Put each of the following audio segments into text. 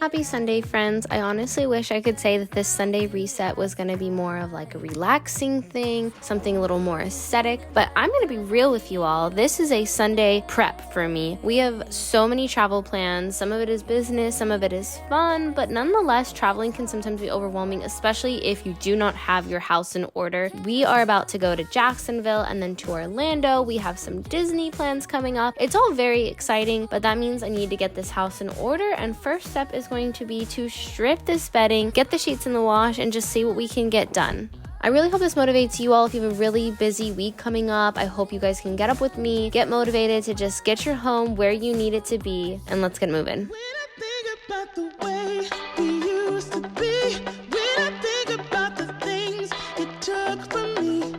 Happy Sunday, friends. I honestly wish I could say that this Sunday reset was going to be more of like a relaxing thing, something a little more aesthetic, but I'm going to be real with you all. This is a Sunday prep for me. We have so many travel plans. Some of it is business, some of it is fun, but nonetheless, traveling can sometimes be overwhelming, especially if you do not have your house in order. We are about to go to Jacksonville and then to Orlando. We have some Disney plans coming up. It's all very exciting, but that means I need to get this house in order, and first step is going to be to strip this bedding, get the sheets in the wash, and just see what we can get done. I really hope this motivates you all if you have a really busy week coming up. I hope you guys can get up with me, get motivated to just get your home where you need it to be, and let's get moving. When I think about the way we used to be, when I think about the things you took from me,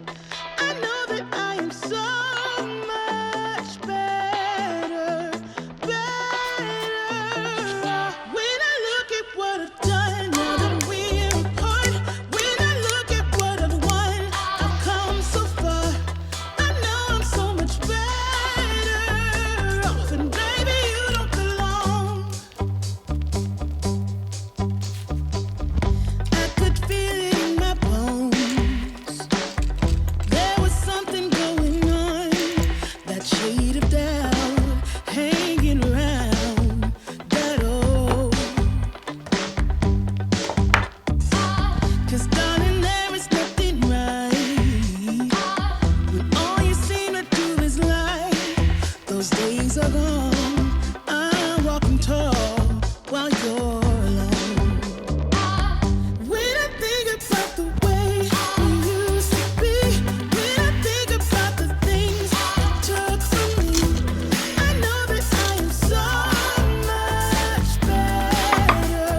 I know that I am so much better. When I look at what I've done, now that we're apart, when I look at what I've won, I've come so far. I know I'm so much better off, and baby, you don't belong. I could feel it in my bones. There was something going on, that shade of doubt hanging around that old. 'Cause darling, there is nothing right when all you seem to do is lie. Those days are gone. I'm walking tall while you're alone. When I think about the way we used to be, when I think about the things you took from me, I know that I am so much better.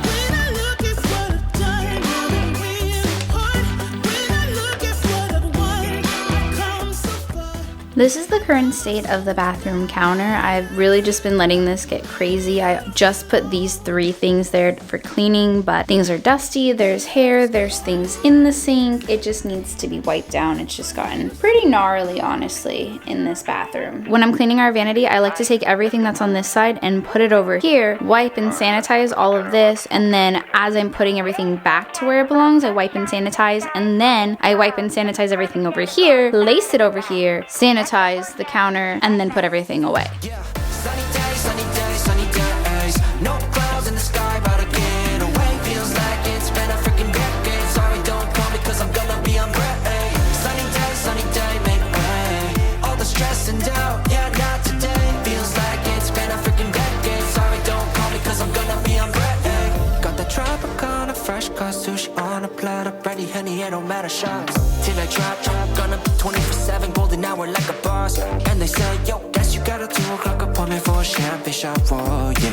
When I look at what I've done, now that we're apart, when I look at what I've won, I've come so far. This is the current state of the bathroom counter. I've really just been letting this get crazy. I just put these 3 things there for cleaning, but things are dusty, there's hair, there's things in the sink. It just needs to be wiped down. It's just gotten pretty gnarly, honestly, in this bathroom. When I'm cleaning our vanity, I like to take everything that's on this side and put it over here, wipe and sanitize all of this, and then as I'm putting everything back to where it belongs, I wipe and sanitize, and then I wipe and sanitize everything over here, lace it over here, sanitize the counter, and then put everything away. Yeah, sunny days, sunny days, sunny days. No clouds in the sky, about to get away. Feels like it's been a freaking decade. Sorry, don't call me, cause I'm gonna be on break. Sunny day, make way. All the stress and doubt, yeah, not today. Feels like it's been a freaking decade. Sorry, don't call me, cause I'm gonna be on break. Got the Tropicana, fresh cut sushi on a platter. Ready, honey, it don't matter, shots. Till I drop, gonna be 24/7, golden hour like a boss. And they say, yo, guess you got a 2 o'clock appointment for a champagne shot, oh yeah.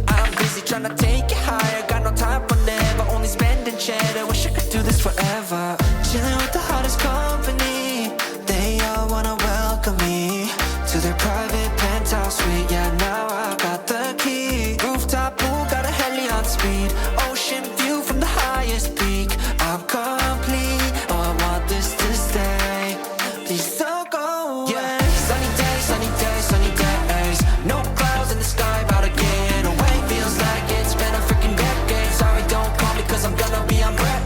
I'm busy trying to take it higher, got no time for never, only spending cheddar. Wish I could do this forever. Chilling with the hottest company, they all wanna welcome me to their private penthouse suite. Yeah, now I got the key. Rooftop pool, got a heli on speed. Ocean view from the highest peak. I'm complete, oh, I want this to stay. Please don't go away. Sunny days, sunny days, sunny days. No clouds in the sky, about to get away. Feels like it's been a freaking decade. Sorry, don't call me, cause I'm gonna be on break.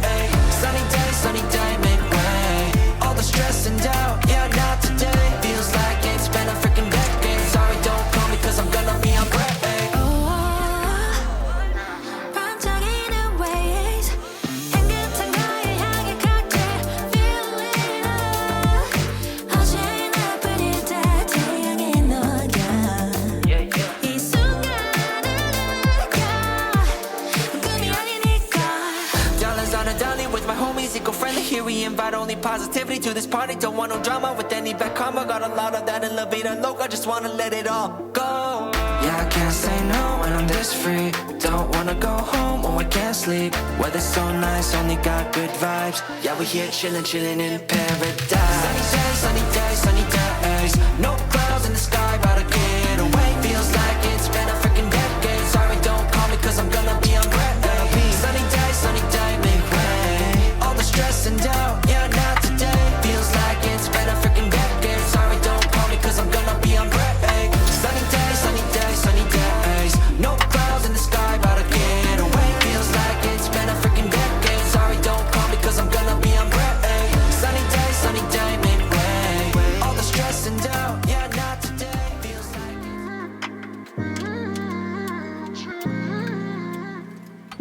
Sunny day, make way. All the stress and doubt, yeah, not today. Feels like it's been a freaking decade. Sorry, don't call me, cause I'm gonna be on break. 반짝이는 waves, 향긋한 너의 향기 칵테일, feeling love. 어제나 뿌릴 때 태양이 녹여 이 순간을 느껴 꿈이 아니니까. Dollars on a dolly with my homies, eco-friendly. Here we invite only positivity to this party. Don't want no drama with any bad karma. Got a lot of that in La Vida Loca. Just wanna let it all go. Yeah, I can't say no when I'm this free. Don't wanna go home or I can't sleep. Weather's so nice, only got good vibes. Yeah, we here chillin', chillin' in paradise. Sunny days, sunny days. No clouds in the sky, about to get away. Feels like it's been a freaking decade. Sorry, don't call me, cause I'm gonna be on break. Sunny day, make way. All the stress and doubt, yeah, not today. Feels like it's been a freaking decade. Sorry, don't call me, cause I'm gonna be on break. Sunny day, sunny day, sunny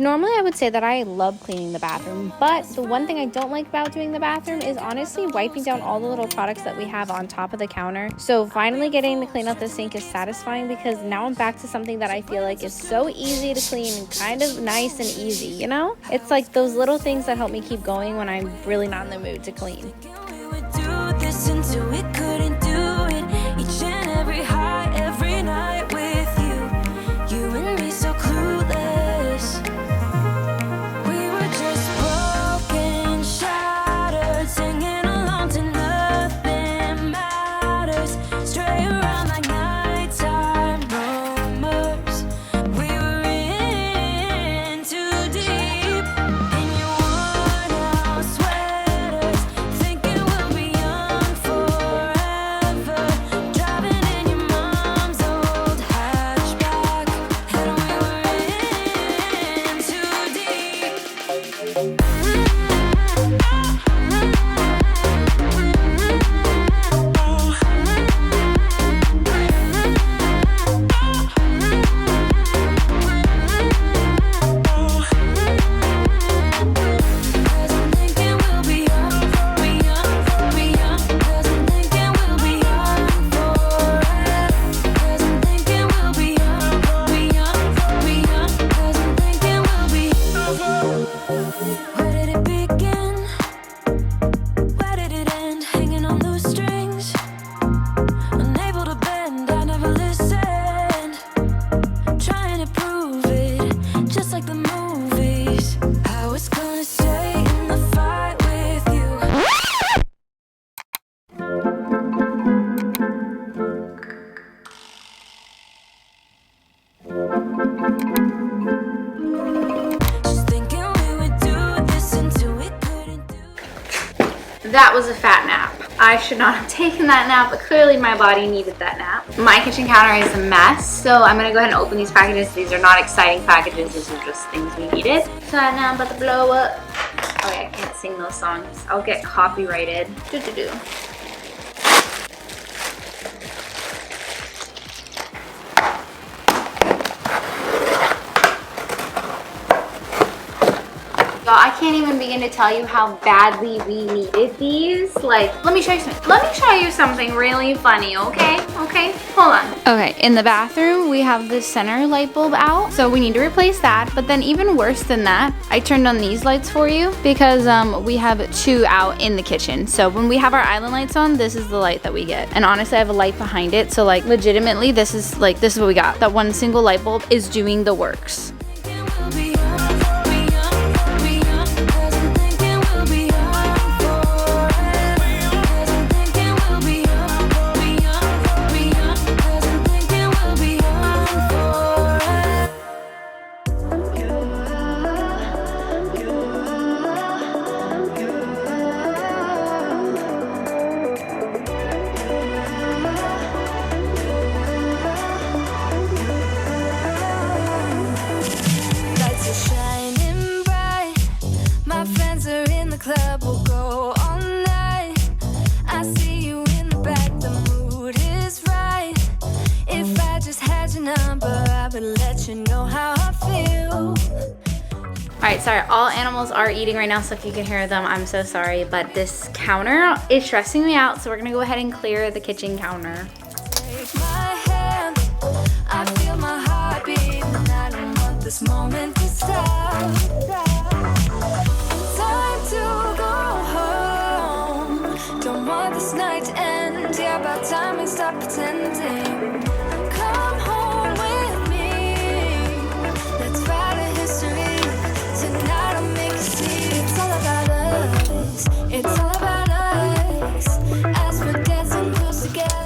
Normally I would say that I love cleaning the bathroom, but the one thing I don't like about doing the bathroom is honestly wiping down all the little products that we have on top of the counter. So finally getting to clean out the sink is satisfying because now I'm back to something that I feel like is so easy to clean and kind of nice and easy, you know? It's like those little things that help me keep going when I'm really not in the mood to clean. We would do this until we couldn't do it. Each and every high, every night with you. You and me so clueless. We were just broken, shattered, singing along to nothing matters. Stray around like nighttime rumors. We were in too deep. In your worn-out sweaters, thinking we'll be young forever. Driving in your mom's old hatchback, and we were in too deep. Cause I'm thinking we'll be young, be young, be young. Cause I'm thinking we'll be young forever. Cause I'm thinking we'll be young, be young, be young. Cause I'm thinking we'll be. Where did it begin? Where did it end? Hanging on loose strings, unable to bend. I never listened, trying to prove it, just like the movies. I was gonna stay in the fight with you. Just thinking we would do this until we couldn't do. That was a fat nap. I should not have taken that nap, but clearly my body needed that nap. My kitchen counter is a mess, so I'm gonna go ahead and open these packages. These are not exciting packages, these are just things we needed. So now I'm about to blow up. Okay, I can't sing those songs. I'll get copyrighted. Do-do-do. Y'all, I can't even begin to tell you how badly we needed these. Like, let me show you something. Let me show you something really funny, okay? Okay, hold on. Okay, in the bathroom, we have the center light bulb out, so we need to replace that. But then even worse than that, I turned on these lights for you because we have two out in the kitchen. So when we have our island lights on, this is the light that we get. And honestly, I have a light behind it. So like legitimately, this is what we got. That one single light bulb is doing the works. Thinking we'll be young, be young, be young. Cause I'm thinking we'll be young forever. Cause I'm thinking we'll be young, be young, be young. Cause I'm thinking we'll be young forever. Lights are shining bright. My friends are in the club, we'll go all night. I see you in the back, the mood is right. If I just had your number, I would let you know how I feel. All right, sorry, all animals are eating right now, so if you can hear them, I'm so sorry. But this counter is stressing me out, so we're gonna go ahead and clear the kitchen counter. Take my hand, I feel my heart beat, and I don't want this moment to stop. Time to go home. Don't want this night to end. Yeah, about time we stop pretending. Come home with me. Let's write a history. Tonight I'll make you see. It's all about us. It's all about us. As we're dancing close together.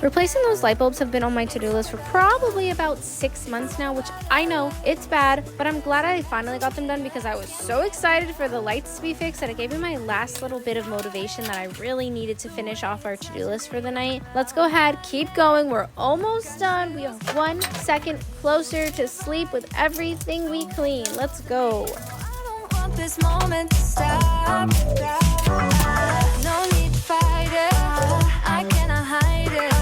Replacing those light bulbs have been on my to-do list for probably about 6 months now, which I know it's bad, but I'm glad I finally got them done because I was so excited for the lights to be fixed that it gave me my last little bit of motivation that I really needed to finish off our to-do list for the night. Let's go ahead, keep going. We're almost done. We are 1 second closer to sleep with everything we clean. Let's go. I don't want this moment to stop. No need to fight it. I cannot hide it.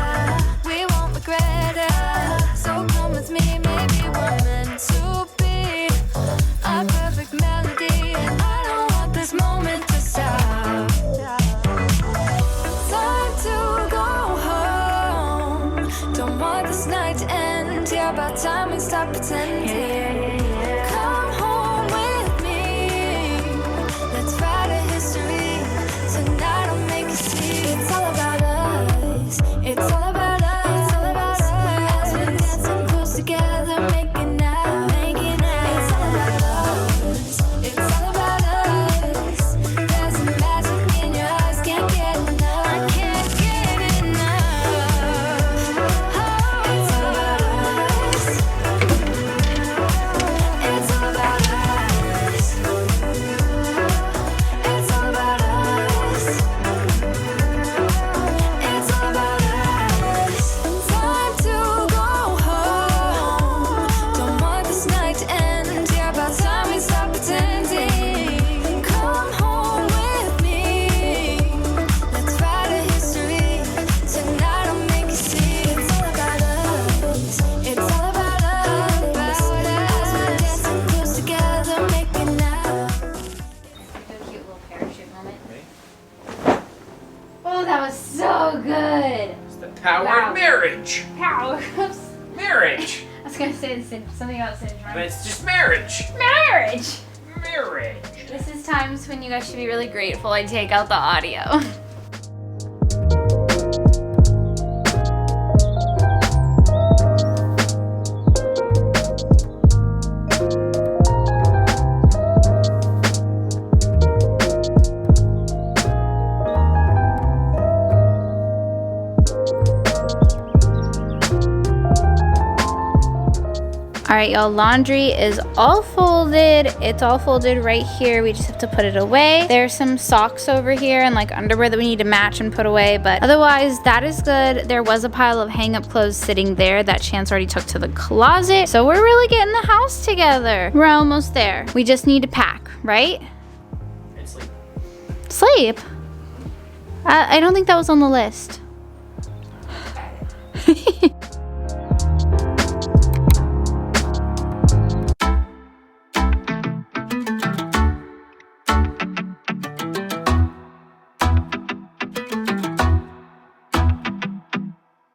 We won't regret it. So come with me, maybe we're meant to be. want this night to end. Yeah, about time we stop pretending. Come home with me. Let's write a history. Tonight I'll make you see. It's all about us. It's all about us. It's all about us. As we're dancing close together, making out, making out. It's all about us. It's all about us. There's a magic in your eyes, can't get enough. I can't get enough. It's all about us. It's all about us. It's all about us. It's all about us. Time to go home. Don't want this night to end. Yeah, about time we stop pretending. Come home with me. Let's write a history. Tonight I'll make you see. It's all about us. It's all about us. As we're dancing close together, making out. A cute little parachute moment. Oh, that was so good. It's the power Wow. of marriage. Power. Marriage. I was gonna say something about But syndrome. it's just marriage. Marriage. Marriage. This is times when you guys should be really grateful I take out the audio. All right, y'all, laundry is all folded. It's all folded right here. We just have to put it away. There's some socks over here and like underwear that we need to match and put away, but otherwise that is good. There was a pile of hang up clothes sitting there that Chance already took to the closet. So we're really getting the house together. We're almost there. We just need to pack, right? And sleep. Sleep? I don't think that was on the list.